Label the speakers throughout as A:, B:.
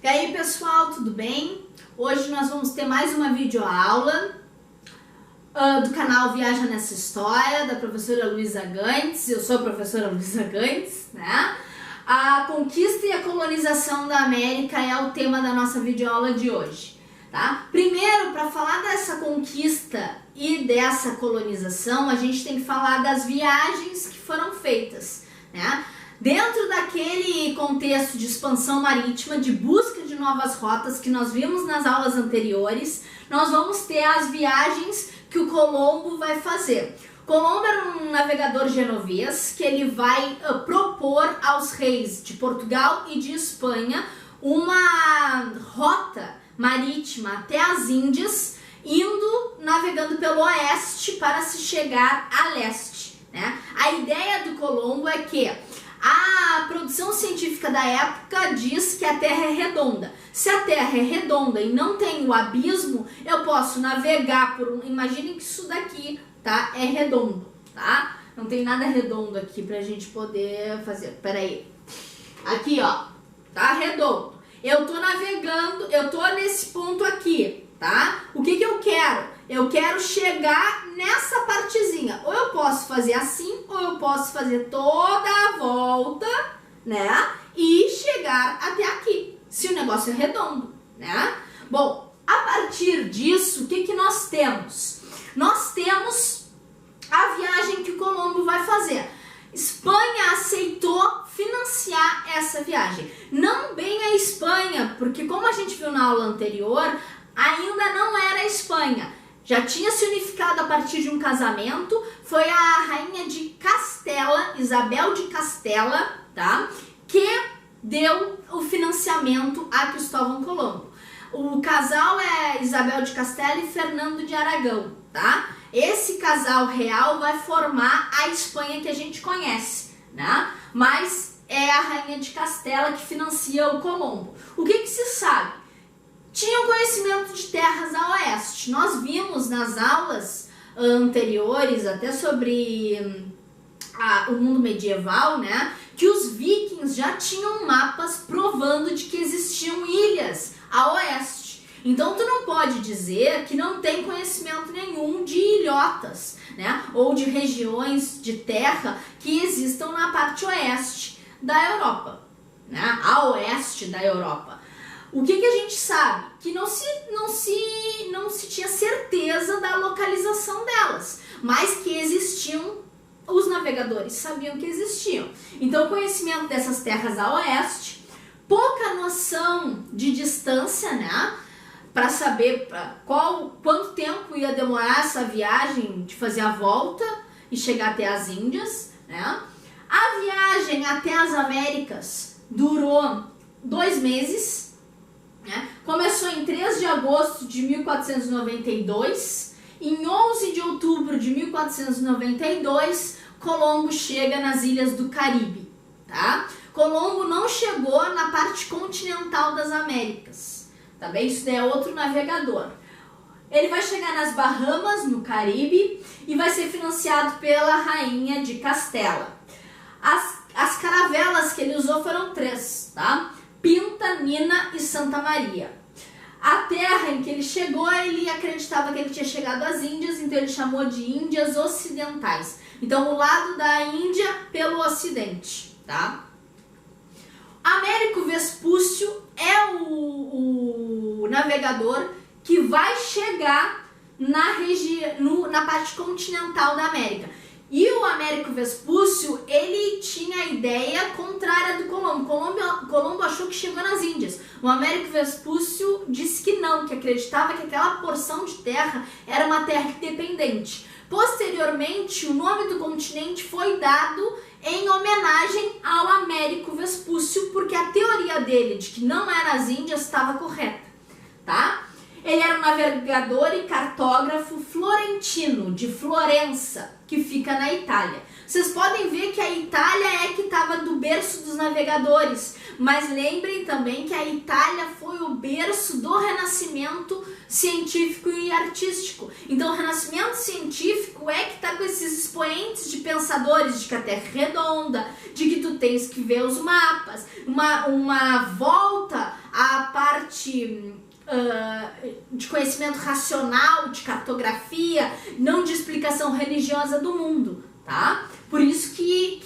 A: E aí pessoal, tudo bem? Hoje nós vamos ter mais uma videoaula do canal Viaja Nessa História, da professora Luísa Gantz. Eu sou a professora Luísa Gantz, né? A conquista e a colonização da América é o tema da nossa videoaula de hoje, tá? Primeiro, para falar dessa conquista e dessa colonização, a gente tem que falar das viagens que foram feitas, né? Dentro daquele contexto de expansão marítima, de busca de novas rotas que nós vimos nas aulas anteriores, nós vamos ter as viagens que o Colombo vai fazer. Colombo era um navegador genovês que ele vai propor aos reis de Portugal e de Espanha uma rota marítima até as Índias, navegando pelo oeste para se chegar a leste, né? A ideia do Colombo é que a produção científica da época diz que a Terra é redonda. Se a Terra é redonda e não tem o abismo, eu posso navegar por um... Imaginem que isso daqui, tá? É redondo, tá? Não tem nada redondo aqui pra gente poder fazer. Pera aí. Aqui, ó. Tá redondo. Eu tô navegando, eu tô nesse ponto aqui, tá? O que que eu quero? Eu quero chegar nessa partezinha. Ou eu posso fazer assim, ou eu posso fazer toda a volta, né? E chegar até aqui, se o negócio é redondo, né? Bom, a partir disso, o que que nós temos? Nós temos a viagem que o Colombo vai fazer. Espanha aceitou financiar essa viagem. Não bem a Espanha, porque como a gente viu na aula anterior, ainda não era a Espanha. Já tinha se unificado a partir de um casamento, foi a rainha de Castela, Isabel de Castela, tá? Que deu o financiamento a Cristóvão Colombo. O casal é Isabel de Castela e Fernando de Aragão, tá? Esse casal real vai formar a Espanha que a gente conhece, né? Mas é a rainha de Castela que financia o Colombo. O que que se sabe? Tinham conhecimento de terras a oeste. Nós vimos nas aulas anteriores, até sobre o mundo medieval, né, que os vikings já tinham mapas provando de que existiam ilhas a oeste. Então tu não pode dizer que não tem conhecimento nenhum de ilhotas, né, ou de regiões de terra que existam na parte oeste da Europa, né, a oeste da Europa. O que que a gente sabe? Que não se tinha certeza da localização delas, mas que existiam, os navegadores sabiam que existiam. Então, o conhecimento dessas terras a oeste, pouca noção de distância, né? Para saber quanto tempo ia demorar essa viagem de fazer a volta e chegar até as Índias, né? A viagem até as Américas durou 2 meses. Começou em 3 de agosto de 1492, em 11 de outubro de 1492, Colombo chega nas ilhas do Caribe, tá? Colombo não chegou na parte continental das Américas, tá bem? Isso daí é outro navegador. Ele vai chegar nas Bahamas, no Caribe, e vai ser financiado pela rainha de Castela. As caravelas que ele usou foram 3, tá? Pinta, Nina e Santa Maria. A terra em que ele chegou, ele acreditava que ele tinha chegado às Índias, então ele chamou de Índias Ocidentais. Então, o lado da Índia pelo Ocidente, tá? Américo Vespúcio é o navegador que vai chegar na parte continental da América. E o Américo Vespúcio, ele tinha a ideia contrária do Colombo. Colombo achou que chegou nas Índias. O Américo Vespúcio disse que não, que acreditava que aquela porção de terra era uma terra independente. Posteriormente, o nome do continente foi dado em homenagem ao Américo Vespúcio, porque a teoria dele de que não era as Índias estava correta, tá? Ele era um navegador e cartógrafo florentino, de Florença, que fica na Itália. Vocês podem ver que a Itália é que estava do berço dos navegadores, mas lembrem também que a Itália foi o berço do renascimento científico e artístico. Então o renascimento científico é que está com esses expoentes de pensadores de que a Terra é redonda, de que tu tens que ver os mapas, uma volta a parte de conhecimento racional, de cartografia, não de explicação religiosa do mundo, tá? Por isso que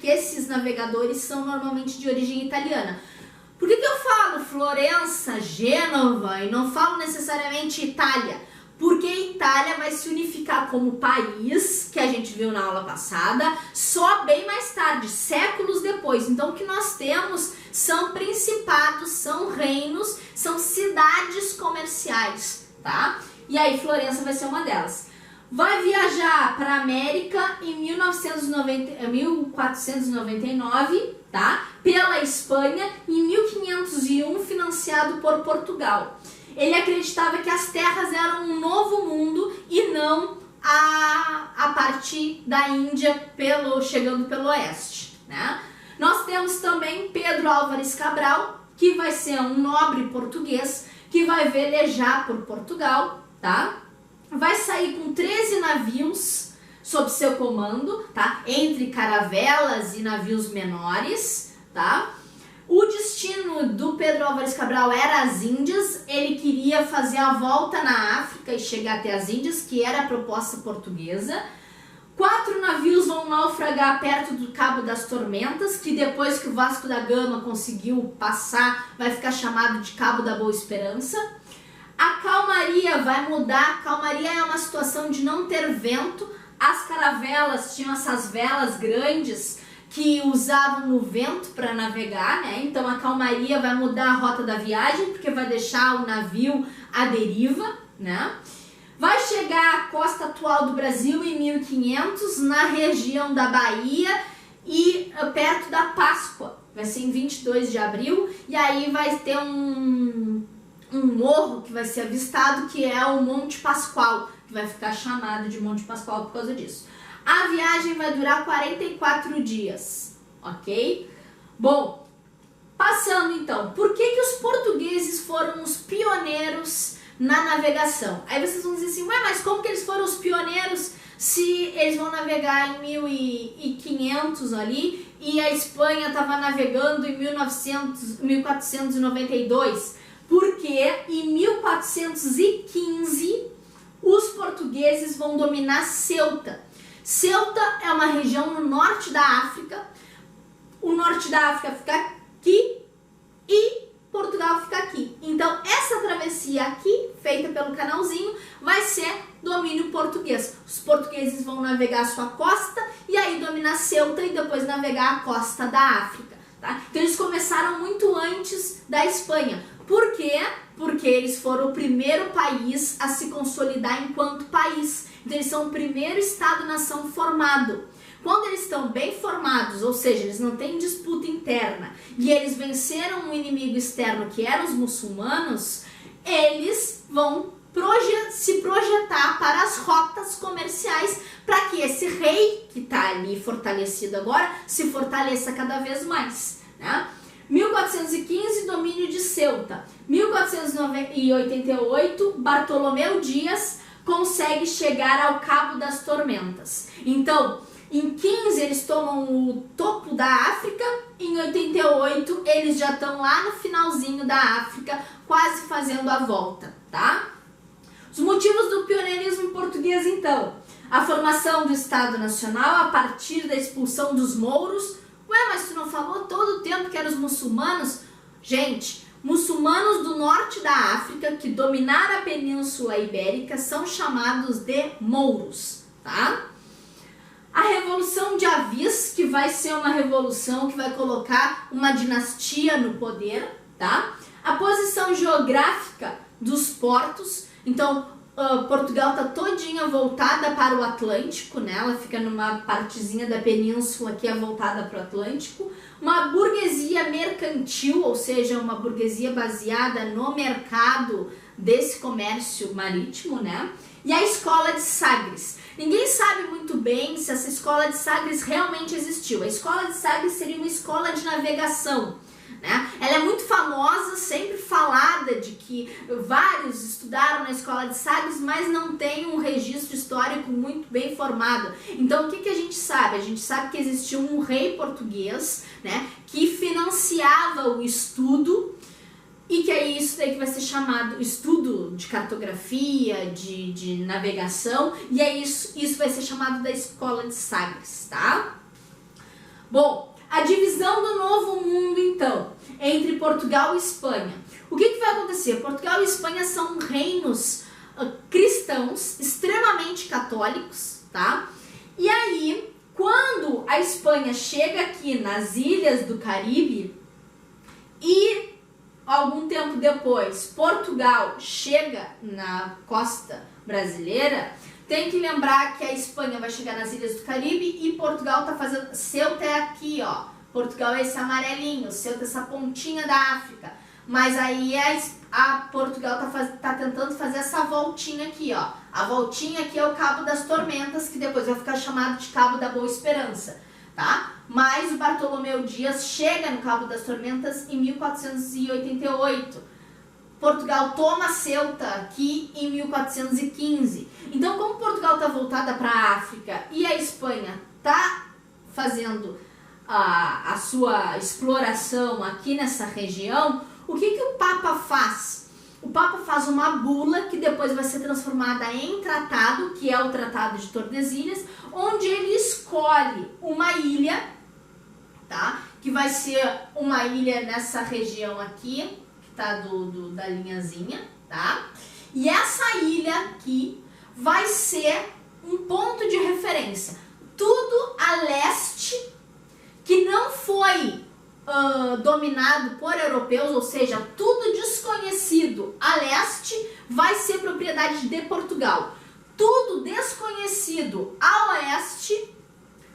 A: esses navegadores são normalmente de origem italiana. Por que eu falo Florença, Gênova e não falo necessariamente Itália? Porque a Itália vai se unificar como país, que a gente viu na aula passada, só bem mais tarde, séculos depois. Então o que nós temos são principados, são reinos, são cidades comerciais, tá? E aí Florença vai ser uma delas. Vai viajar para a América em 1499, tá? Pela Espanha, em 1501, financiado por Portugal. Ele acreditava que as terras eram um novo mundo e não a partir da Índia chegando pelo oeste, né? Nós temos também Pedro Álvares Cabral, que vai ser um nobre português, que vai velejar por Portugal, tá? Vai sair com 13 navios sob seu comando, tá? Entre caravelas e navios menores, tá? O destino do Pedro Álvares Cabral era as Índias, ele queria fazer a volta na África e chegar até as Índias, que era a proposta portuguesa. 4 navios vão naufragar perto do Cabo das Tormentas, que depois que o Vasco da Gama conseguiu passar, vai ficar chamado de Cabo da Boa Esperança. A calmaria vai mudar, calmaria é uma situação de não ter vento, as caravelas tinham essas velas grandes, que usavam o vento para navegar, né? Então a calmaria vai mudar a rota da viagem, porque vai deixar o navio à deriva, né? Vai chegar à costa atual do Brasil em 1500, na região da Bahia e perto da Páscoa. Vai ser em 22 de abril e aí vai ter um morro que vai ser avistado, que é o Monte Pascoal, que vai ficar chamado de Monte Pascoal por causa disso. A viagem vai durar 44 dias, ok? Bom, passando então, por que os portugueses foram os pioneiros na navegação? Aí vocês vão dizer assim, ué, mas como que eles foram os pioneiros se eles vão navegar em 1500 ali e a Espanha estava navegando em 1492? Porque em 1415 os portugueses vão dominar Ceuta. Ceuta é uma região no norte da África, o norte da África fica aqui e Portugal fica aqui. Então essa travessia aqui, feita pelo canalzinho, vai ser domínio português. Os portugueses vão navegar a sua costa e aí dominar Ceuta e depois navegar a costa da África, tá? Então eles começaram muito antes da Espanha. Por quê? Porque eles foram o primeiro país a se consolidar enquanto país. Então eles são o primeiro Estado-nação formado. Quando eles estão bem formados, ou seja, eles não têm disputa interna, e eles venceram um inimigo externo que eram os muçulmanos, eles vão se projetar para as rotas comerciais, para que esse rei, que está ali fortalecido agora, se fortaleça cada vez mais, né? 1415, domínio de Ceuta. 1488, Bartolomeu Dias consegue chegar ao Cabo das Tormentas. Então, em 15 eles tomam o topo da África, em 88 eles já estão lá no finalzinho da África, quase fazendo a volta, tá? Os motivos do pioneirismo português, então: a formação do Estado Nacional a partir da expulsão dos mouros. Ué, mas tu não falou todo o tempo que eram os muçulmanos? Gente, muçulmanos do norte da África que dominaram a Península Ibérica são chamados de mouros, tá? A Revolução de Avis, que vai ser uma revolução que vai colocar uma dinastia no poder, tá? A posição geográfica dos portos, então Portugal está todinha voltada para o Atlântico, né? Ela fica numa partezinha da península que é voltada para o Atlântico. Uma burguesia mercantil, ou seja, uma burguesia baseada no mercado desse comércio marítimo, né? E a escola de Sagres. Ninguém sabe muito bem se essa escola de Sagres realmente existiu. A escola de Sagres seria uma escola de navegação, né? Ela é muito famosa, sempre falada de que vários estudaram na escola de Sagres, mas não tem um registro histórico muito bem formado. Então o que a gente sabe? A gente sabe que existiu um rei português, né, que financiava o estudo e que aí isso daí que vai ser chamado estudo de cartografia, de navegação, e aí isso vai ser chamado da Escola de Sagres, tá? Bom, a divisão do Novo Mundo, então, entre Portugal e Espanha. O que vai acontecer? Portugal e Espanha são reinos cristãos, extremamente católicos, tá? E aí, quando a Espanha chega aqui nas ilhas do Caribe e algum tempo depois Portugal chega na costa brasileira, tem que lembrar que a Espanha vai chegar nas ilhas do Caribe e Portugal tá fazendo... Ceuta é aqui, ó. Portugal é esse amarelinho, Ceuta é essa pontinha da África. Mas aí a Portugal tá tentando fazer essa voltinha aqui, ó. A voltinha aqui é o Cabo das Tormentas, que depois vai ficar chamado de Cabo da Boa Esperança, tá? Mas o Bartolomeu Dias chega no Cabo das Tormentas em 1488. Portugal toma Ceuta aqui em 1415. Então, como Portugal está voltada para a África e a Espanha está fazendo a sua exploração aqui nessa região, o que o Papa faz? O Papa faz uma bula que depois vai ser transformada em tratado, que é o Tratado de Tordesilhas, onde ele escolhe uma ilha, tá? Que vai ser uma ilha nessa região aqui, que tá da linhazinha, tá? E essa ilha aqui vai ser um ponto de referência. Tudo a leste que não foi dominado por europeus, ou seja, tudo desconhecido a leste vai ser propriedade de Portugal. Tudo desconhecido a oeste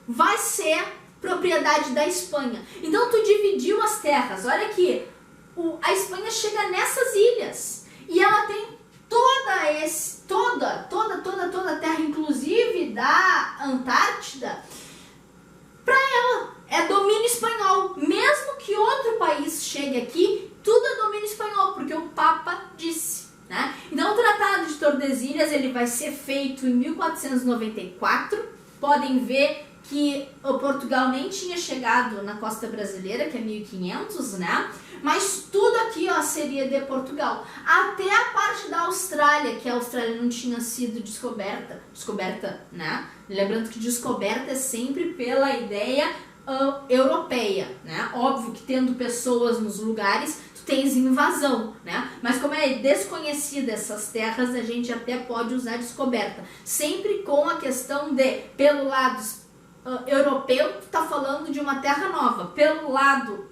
A: vai ser propriedade da Espanha. Então tu dividiu as terras. Olha aqui, a Espanha chega nessas ilhas e ela tem toda a terra, inclusive da Antártida, para ela. É domínio espanhol. Mesmo que outro país chegue aqui, tudo é domínio espanhol, porque o Papa disse, né? Então o Tratado de Tordesilhas ele vai ser feito em 1494. Podem ver que o Portugal nem tinha chegado na costa brasileira, que é 1500, né? Mas tudo aqui, ó, seria de Portugal. Até a parte da Austrália, que a Austrália não tinha sido descoberta, né? Lembrando que descoberta é sempre pela ideia europeia, né? Óbvio que tendo pessoas nos lugares, tu tens invasão, né? Mas como é desconhecida essas terras, a gente até pode usar descoberta. Sempre com a questão de, pelo lado europeu, tu tá falando de uma terra nova. Pelo lado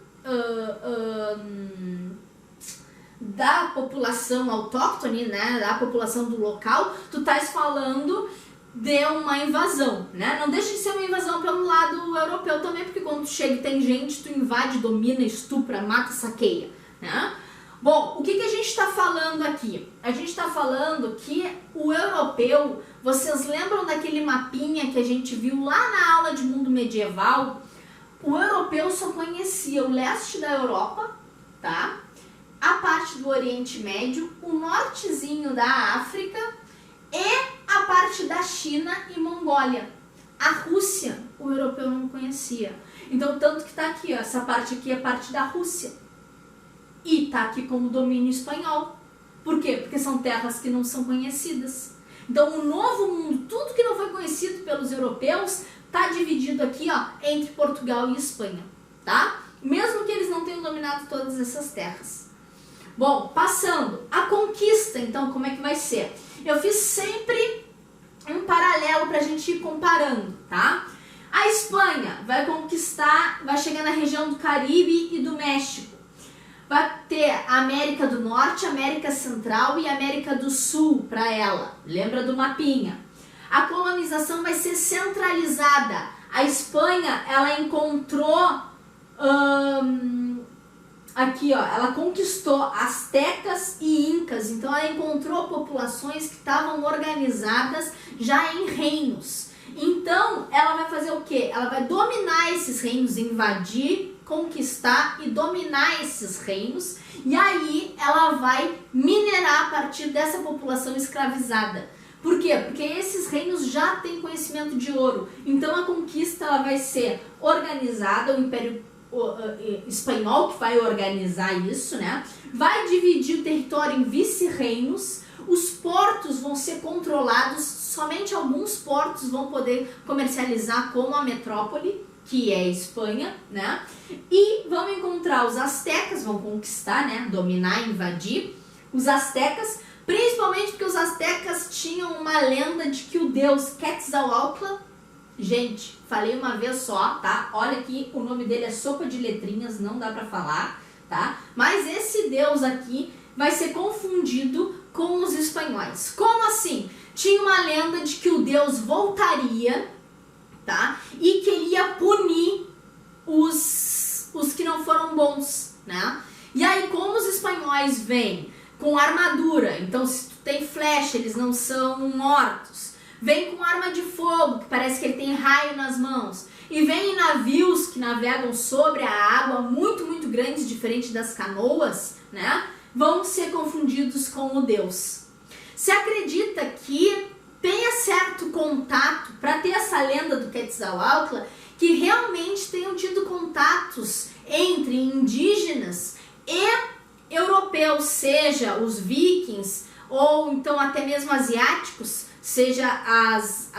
A: da população autóctone, né? Da população do local, tu estás falando de uma invasão, né? Não deixa de ser uma invasão pelo lado europeu também, porque quando tu chega e tem gente, tu invade, domina, estupra, mata, saqueia, né? Bom, o que a gente está falando aqui? A gente está falando que o europeu, vocês lembram daquele mapinha que a gente viu lá na aula de mundo medieval? O europeu só conhecia o leste da Europa, tá? A parte do Oriente Médio, o nortezinho da África e a parte da China e Mongólia. A Rússia, o europeu não conhecia. Então, tanto que tá aqui, ó, essa parte aqui é parte da Rússia. E tá aqui como domínio espanhol. Por quê? Porque são terras que não são conhecidas. Então, o Novo Mundo, tudo que não foi conhecido pelos europeus, tá dividido aqui, ó, entre Portugal e Espanha, tá? Mesmo que eles não tenham dominado todas essas terras. Bom, passando. A conquista, então, como é que vai ser? Eu fiz sempre um paralelo pra gente ir comparando, tá? A Espanha vai conquistar, vai chegar na região do Caribe e do México. Vai ter a América do Norte, América Central e América do Sul para ela. Lembra do mapinha? A colonização vai ser centralizada. A Espanha, ela encontrou... aqui, ó, ela conquistou astecas e incas, então ela encontrou populações que estavam organizadas já em reinos. Então, ela vai fazer o quê? Ela vai dominar esses reinos, invadir, conquistar e dominar esses reinos, e aí ela vai minerar a partir dessa população escravizada. Por quê? Porque esses reinos já têm conhecimento de ouro, então a conquista ela vai ser organizada, o Império espanhol que vai organizar isso, né? Vai dividir o território em vice-reinos. Os portos vão ser controlados, somente alguns portos vão poder comercializar como a metrópole, que é a Espanha, né? E vão encontrar os astecas, vão conquistar, né? Dominar, invadir os astecas, principalmente porque os astecas tinham uma lenda de que o deus Quetzalcoatl, gente, falei uma vez só, tá? Olha aqui, o nome dele é sopa de letrinhas, não dá pra falar, tá? Mas esse deus aqui vai ser confundido com os espanhóis. Como assim? Tinha uma lenda de que o deus voltaria, tá? E queria punir os que não foram bons, né? E aí, como os espanhóis vêm com armadura, então se tu tem flecha, eles não são mortos. Vem com arma de fogo, que parece que ele tem raio nas mãos. E vem em navios que navegam sobre a água, muito, muito grandes, diferente das canoas, né? Vão ser confundidos com o Deus. Se acredita que tenha certo contato, para ter essa lenda do Quetzalcoatl, que realmente tenham tido contatos entre indígenas e europeus, seja os vikings, ou então até mesmo asiáticos, seja as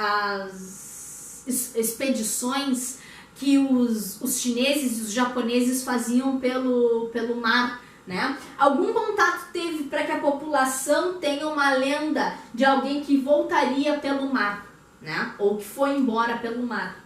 A: expedições que os chineses e os japoneses faziam pelo mar, né? Algum contato teve para que a população tenha uma lenda de alguém que voltaria pelo mar, né? Ou que foi embora pelo mar.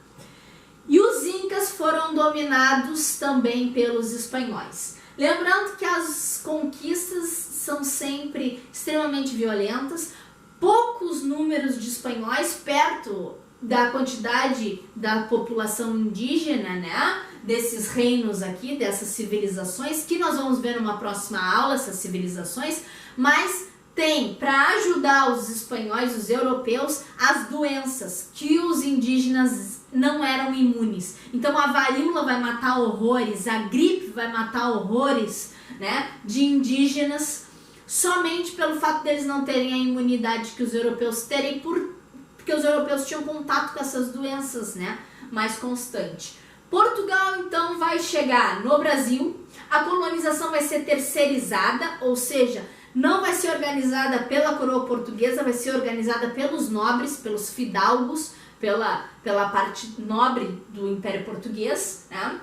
A: E os incas foram dominados também pelos espanhóis. Lembrando que as conquistas são sempre extremamente violentas, poucos números de espanhóis perto da quantidade da população indígena, né? Desses reinos aqui, dessas civilizações, que nós vamos ver numa próxima aula, essas civilizações, mas tem para ajudar os espanhóis, os europeus, as doenças que os indígenas não eram imunes. Então a varíola vai matar horrores, a gripe vai matar horrores, né, de indígenas, somente pelo fato deles não terem a imunidade que os europeus terem, porque os europeus tinham contato com essas doenças, né, mais constante. Portugal, então, vai chegar no Brasil, a colonização vai ser terceirizada, ou seja, não vai ser organizada pela coroa portuguesa, vai ser organizada pelos nobres, pelos fidalgos, pela parte nobre do Império Português, né?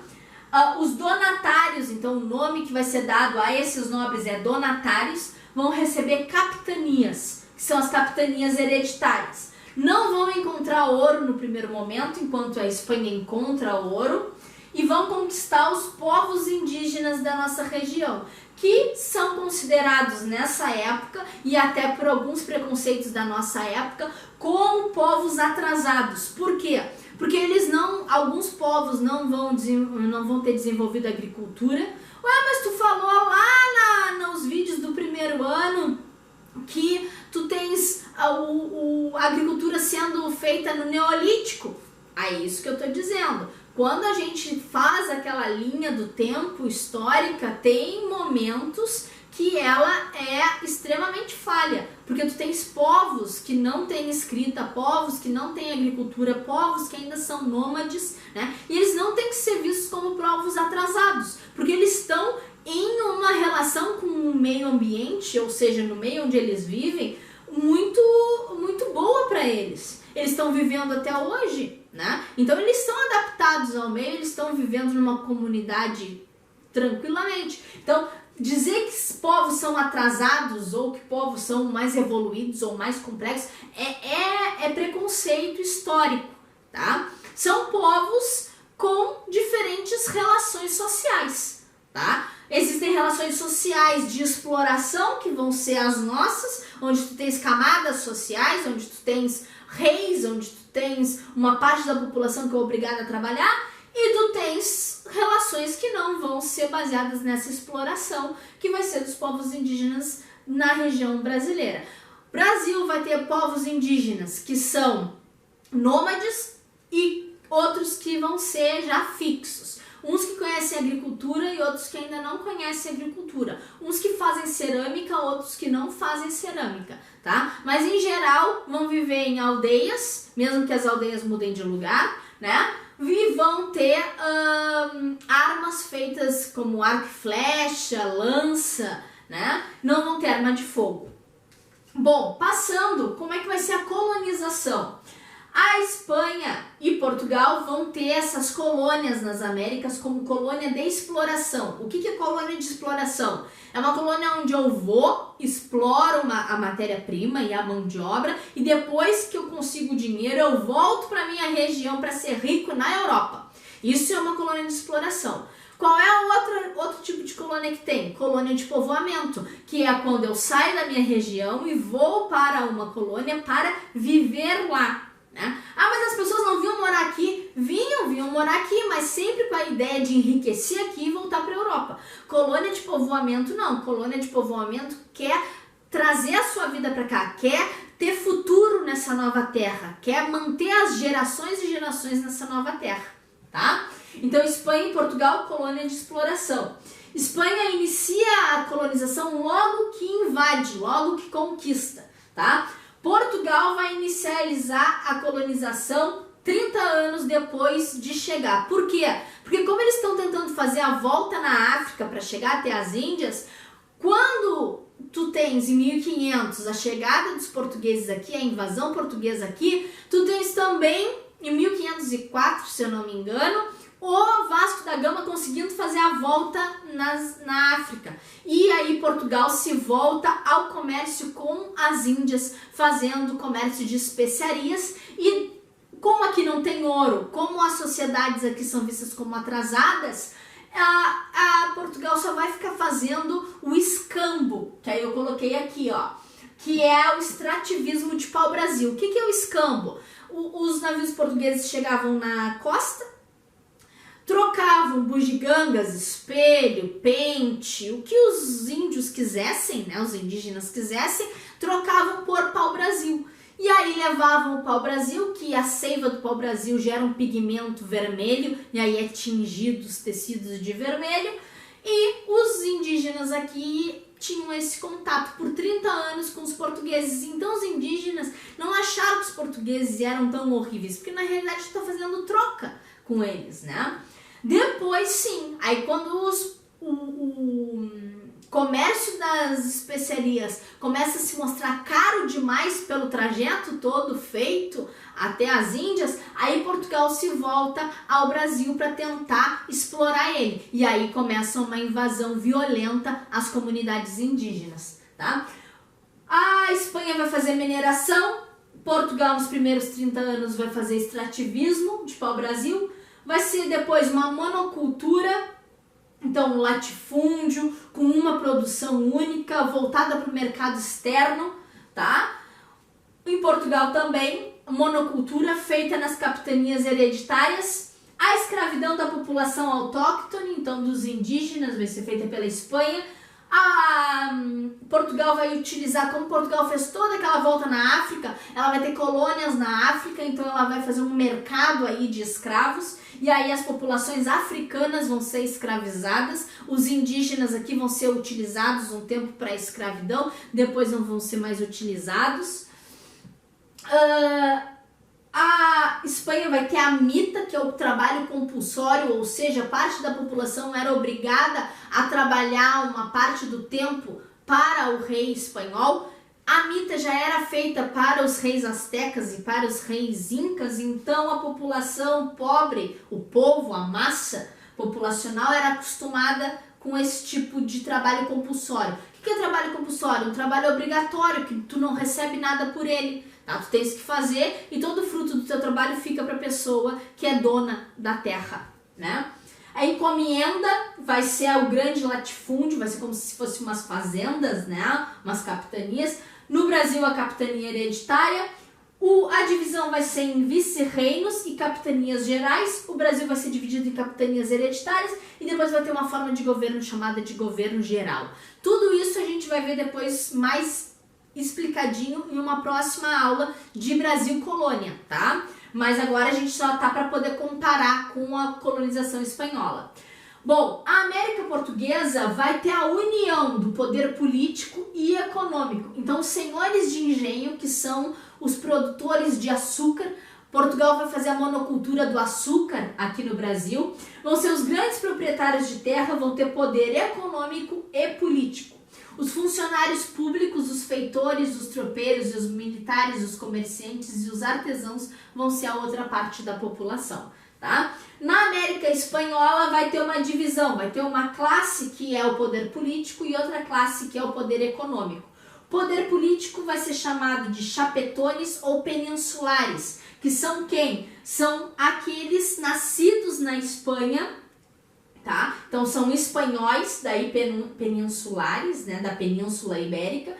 A: Os donatários, então o nome que vai ser dado a esses nobres é donatários, vão receber capitanias, que são as capitanias hereditárias. Não vão encontrar ouro no primeiro momento, enquanto a Espanha encontra ouro, e vão conquistar os povos indígenas da nossa região, que são considerados nessa época, e até por alguns preconceitos da nossa época, como povos atrasados. Por quê? Porque alguns povos não vão ter desenvolvido a agricultura. Ué, mas tu falou lá nos vídeos do primeiro ano que tu tens a agricultura sendo feita no Neolítico. É isso que eu tô dizendo. Quando a gente faz aquela linha do tempo histórica, tem momentos que ela é extremamente falha, porque tu tens povos que não têm escrita, povos que não têm agricultura, povos que ainda são nômades, né? E eles não têm que ser vistos como povos atrasados, porque eles estão em uma relação com o meio ambiente, ou seja, no meio onde eles vivem, muito, muito boa para eles. Eles estão vivendo até hoje, né? Então eles estão adaptados ao meio, eles estão vivendo numa comunidade tranquilamente. Então, dizer que povos são atrasados ou que povos são mais evoluídos ou mais complexos é preconceito histórico, tá? São povos com diferentes relações sociais, tá? Existem relações sociais de exploração, que vão ser as nossas, onde tu tens camadas sociais, onde tu tens reis, onde tu tens uma parte da população que é obrigada a trabalhar, e tu tens relações que não vão ser baseadas nessa exploração, que vai ser dos povos indígenas na região brasileira. Brasil vai ter povos indígenas que são nômades e outros que vão ser já fixos. Uns que conhecem agricultura e outros que ainda não conhecem agricultura. Uns que fazem cerâmica, outros que não fazem cerâmica, tá? Mas em geral vão viver em aldeias, mesmo que as aldeias mudem de lugar, né? e vão ter armas feitas como arco e flecha, lança, né? Não vão ter arma de fogo. Bom, passando, como é que vai ser a colonização? A Espanha e Portugal vão ter essas colônias nas Américas como colônia de exploração. O que é colônia de exploração? É uma colônia onde eu vou, exploro a matéria-prima e a mão de obra, e depois que eu consigo dinheiro, eu volto para minha região para ser rico na Europa. Isso é uma colônia de exploração. Qual é o outro tipo de colônia que tem? Colônia de povoamento, que é quando eu saio da minha região e vou para uma colônia para viver lá. Né? Ah, mas as pessoas não vinham morar aqui? Vinham morar aqui, mas sempre com a ideia de enriquecer aqui e voltar para a Europa. Colônia de povoamento não. Colônia de povoamento quer trazer a sua vida para cá, quer ter futuro nessa nova terra, quer manter as gerações e gerações nessa nova terra, tá? Então, Espanha e Portugal, colônia de exploração. Espanha inicia a colonização logo que invade, logo que conquista, tá? Portugal vai inicializar a colonização 30 anos depois de chegar. Por quê? Porque como eles estão tentando fazer a volta na África para chegar até as Índias, quando tu tens em 1500 a chegada dos portugueses aqui, a invasão portuguesa aqui, tu tens também em 1504, se eu não me engano, o Vasco da Gama conseguindo fazer a volta na África. E aí Portugal se volta ao comércio com as Índias, fazendo comércio de especiarias. E como aqui não tem ouro, como as sociedades aqui são vistas como atrasadas, a Portugal só vai ficar fazendo o escambo, que aí eu coloquei aqui, ó, que é o extrativismo de pau-brasil. O que é o escambo? Os navios portugueses chegavam na costa, trocavam bugigangas, espelho, pente, o que os índios quisessem, né, os indígenas quisessem, trocavam por pau-brasil. E aí levavam o pau-brasil, que a seiva do pau-brasil gera um pigmento vermelho, e aí é tingido os tecidos de vermelho, e os indígenas aqui tinham esse contato por 30 anos com os portugueses. Então os indígenas não acharam que os portugueses eram tão horríveis, porque na realidade está fazendo troca com eles, né? Depois sim, aí quando o comércio das especiarias começa a se mostrar caro demais pelo trajeto todo feito até as Índias, aí Portugal se volta ao Brasil para tentar explorar ele. E aí começa uma invasão violenta às comunidades indígenas, tá? A Espanha vai fazer mineração, Portugal nos primeiros 30 anos vai fazer extrativismo de pau-brasil, vai ser depois uma monocultura, então um latifúndio com uma produção única, voltada para o mercado externo, tá? Em Portugal também, monocultura feita nas capitanias hereditárias, a escravidão da população autóctone, então dos indígenas, vai ser feita pela Espanha. Portugal vai utilizar, como Portugal fez toda aquela volta na África, ela vai ter colônias na África, então ela vai fazer um mercado aí de escravos, e aí as populações africanas vão ser escravizadas, os indígenas aqui vão ser utilizados um tempo para a escravidão, depois não vão ser mais utilizados. A Espanha vai ter a mita, que é o trabalho compulsório, ou seja, parte da população era obrigada a trabalhar uma parte do tempo para o rei espanhol. A mita já era feita para os reis astecas e para os reis incas, então a população pobre, o povo, a massa populacional era acostumada com esse tipo de trabalho compulsório. O que é trabalho compulsório? Um trabalho obrigatório, que tu não recebe nada por ele. Tá? Tu tens que fazer e todo o fruto do teu trabalho fica para a pessoa que é dona da terra, né? A encomenda vai ser o grande latifúndio, vai ser como se fosse umas fazendas, né? Umas capitanias. No Brasil, a capitania hereditária. A divisão vai ser em vice-reinos e capitanias gerais. O Brasil vai ser dividido em capitanias hereditárias e depois vai ter uma forma de governo chamada de governo geral. Tudo isso a gente vai ver depois mais explicadinho em uma próxima aula de Brasil Colônia, tá? Mas agora a gente só tá para poder comparar com a colonização espanhola. Bom, a América Portuguesa vai ter a união do poder político e econômico. Então, os senhores de engenho, que são os produtores de açúcar, Portugal vai fazer a monocultura do açúcar aqui no Brasil. Vão ser os grandes proprietários de terra, vão ter poder econômico e político. Os funcionários públicos, os feitores, os tropeiros, os militares, os comerciantes e os artesãos vão ser a outra parte da população, tá? Na América Espanhola vai ter uma divisão, vai ter uma classe que é o poder político e outra classe que é o poder econômico. O poder político vai ser chamado de chapetones ou peninsulares, que são quem? São aqueles nascidos na Espanha, tá? Então são espanhóis, daí peninsulares, né, da Península Ibérica,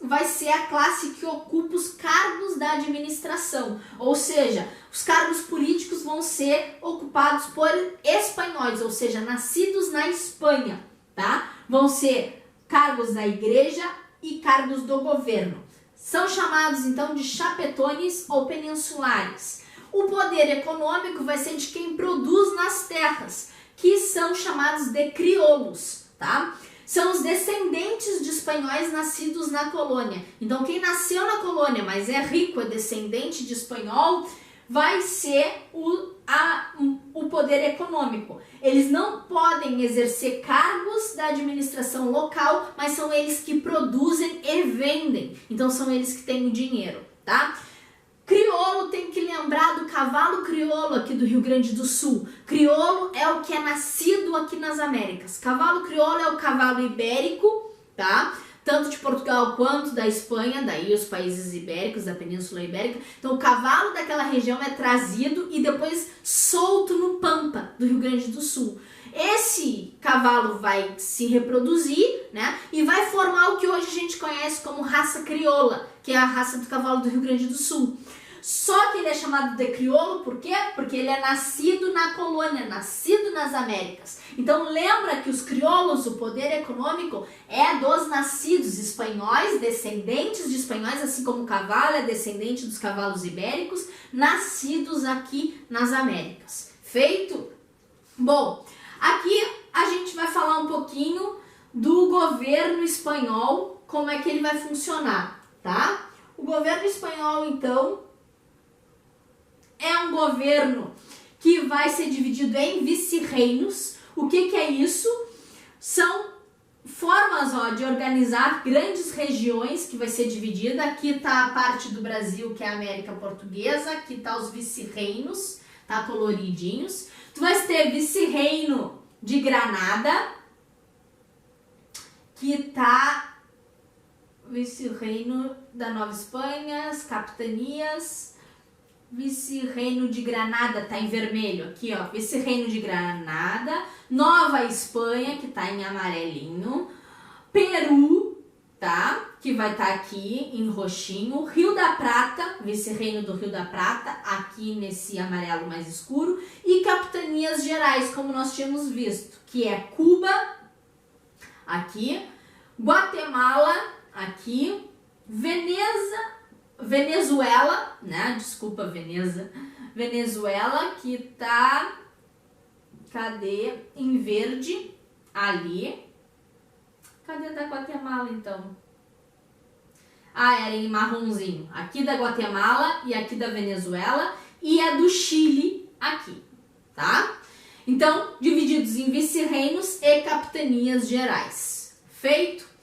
A: vai ser a classe que ocupa os cargos da administração, ou seja, os cargos políticos vão ser ocupados por espanhóis, ou seja, nascidos na Espanha, tá? Vão ser cargos da igreja e cargos do governo. São chamados então de chapetones ou peninsulares. O poder econômico vai ser de quem produz nas terras, que são chamados de crioulos, tá? São os descendentes de espanhóis nascidos na colônia. Então, quem nasceu na colônia, mas é rico, é descendente de espanhol, vai ser o poder econômico. Eles não podem exercer cargos da administração local, mas são eles que produzem e vendem. Então, são eles que têm o dinheiro, tá? Crioulo, tem que lembrar do cavalo crioulo aqui do Rio Grande do Sul. Crioulo é o que é nascido aqui nas Américas. Cavalo crioulo é o cavalo ibérico, tá? Tanto de Portugal quanto da Espanha, daí os países ibéricos, da Península Ibérica. Então o cavalo daquela região é trazido e depois solto no Pampa do Rio Grande do Sul. Esse cavalo vai se reproduzir, né, e vai formar o que hoje a gente conhece como raça crioula, que é a raça do cavalo do Rio Grande do Sul. Só que ele é chamado de crioulo, por quê? Porque ele é nascido na colônia, nascido nas Américas. Então lembra que os crioulos, o poder econômico é dos nascidos espanhóis, descendentes de espanhóis, assim como o cavalo é descendente dos cavalos ibéricos, nascidos aqui nas Américas. Feito? Bom, aqui a gente vai falar um pouquinho do governo espanhol, como é que ele vai funcionar, tá? O governo espanhol, então, é um governo que vai ser dividido em vice-reinos. O que é isso? São formas de organizar grandes regiões que vai ser dividida. Aqui está a parte do Brasil, que é a América Portuguesa. Aqui está os vice-reinos, tá coloridinhos. Tu vai ter vice-reino de Granada, que tá vice-reino da Nova Espanha, as capitanias. Vice-reino de Granada tá em vermelho, aqui ó, vice-reino de Granada. Nova Espanha, que tá em amarelinho. Peru, tá, que vai estar aqui em roxinho. Rio da Prata, vice-reino do Rio da Prata, aqui nesse amarelo mais escuro. E capitanias gerais, como nós tínhamos visto, que é Cuba, aqui, Guatemala, aqui, Venezuela, né? Desculpa, Venezuela, que tá, cadê? Em verde, ali. Cadê da Guatemala, então? Ah, era em marronzinho. Aqui da Guatemala e aqui da Venezuela e a do Chile aqui, tá? Então, divididos em vice-reinos e capitanias gerais. Feito?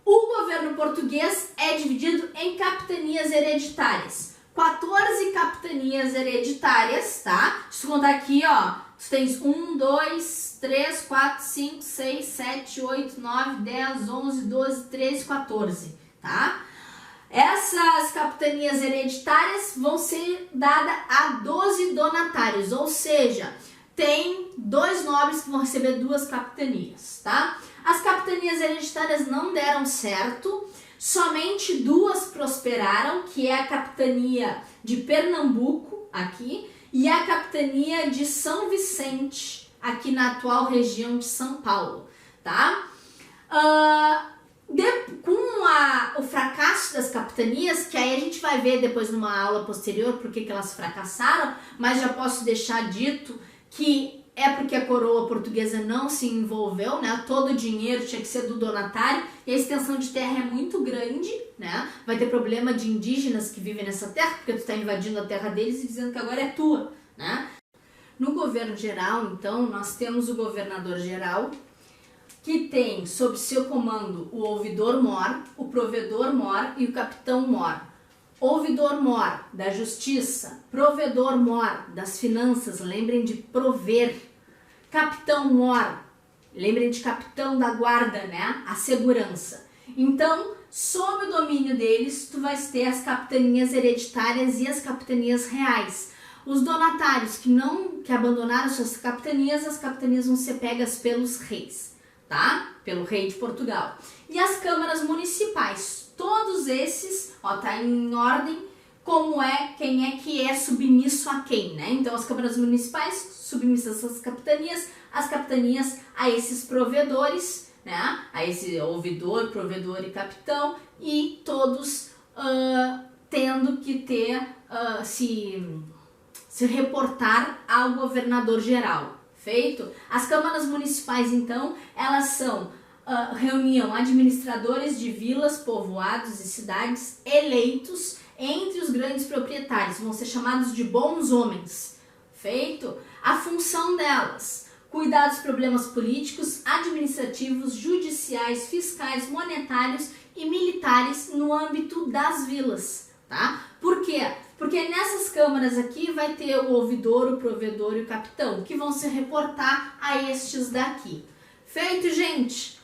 A: O governo português é dividido em capitanias hereditárias. 14 capitanias hereditárias, tá? Se tu contar aqui, ó, tu tens 1, 2, 3, 4, 5, 6, 7, 8, 9, 10, 11, 12, 13, 14, tá? Essas capitanias hereditárias vão ser dadas a 12 donatários, ou seja, tem 2 nobres que vão receber 2 capitanias, tá? As capitanias hereditárias não deram certo, somente 2 prosperaram, que é a capitania de Pernambuco, aqui, e a capitania de São Vicente, aqui na atual região de São Paulo, tá? Com o fracasso das capitanias, que aí a gente vai ver depois numa aula posterior porque que elas fracassaram, mas já posso deixar dito que é porque a coroa portuguesa não se envolveu, né? Todo o dinheiro tinha que ser do donatário e a extensão de terra é muito grande, né? Vai ter problema de indígenas que vivem nessa terra, porque tu está invadindo a terra deles e dizendo que agora é tua, né? No governo geral, então, nós temos o governador geral, que tem sob seu comando o ouvidor-mor, o provedor-mor e o capitão-mor. Ouvidor-mor da justiça, provedor-mor das finanças, lembrem de prover. Capitão-mor, lembrem de capitão da guarda, né? A segurança. Então, sob o domínio deles, tu vais ter as capitanias hereditárias e as capitanias reais. Os donatários que abandonaram suas capitanias, as capitanias vão ser pegas pelos reis, tá? Pelo rei de Portugal. E as câmaras municipais, todos esses, ó, tá em ordem, quem é que é submisso a quem, né? Então as câmaras municipais submissas às capitanias, as capitanias a esses provedores, né? A esse ouvidor, provedor e capitão, e todos tendo que ter, se reportar ao governador geral. Feito? As câmaras municipais, então, elas reuniam administradores de vilas, povoados e cidades eleitos entre os grandes proprietários, vão ser chamados de bons homens. Feito? A função delas: cuidar dos problemas políticos, administrativos, judiciais, fiscais, monetários e militares no âmbito das vilas, tá? Por quê? Porque nessas câmaras aqui vai ter o ouvidor, o provedor e o capitão, que vão se reportar a estes daqui. Feito, gente?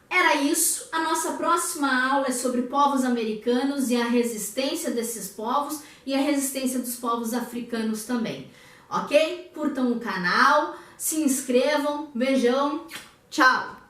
A: Era isso. A nossa próxima aula é sobre povos americanos e a resistência desses povos e a resistência dos povos africanos também. Ok? Curtam o canal, se inscrevam, beijão, tchau!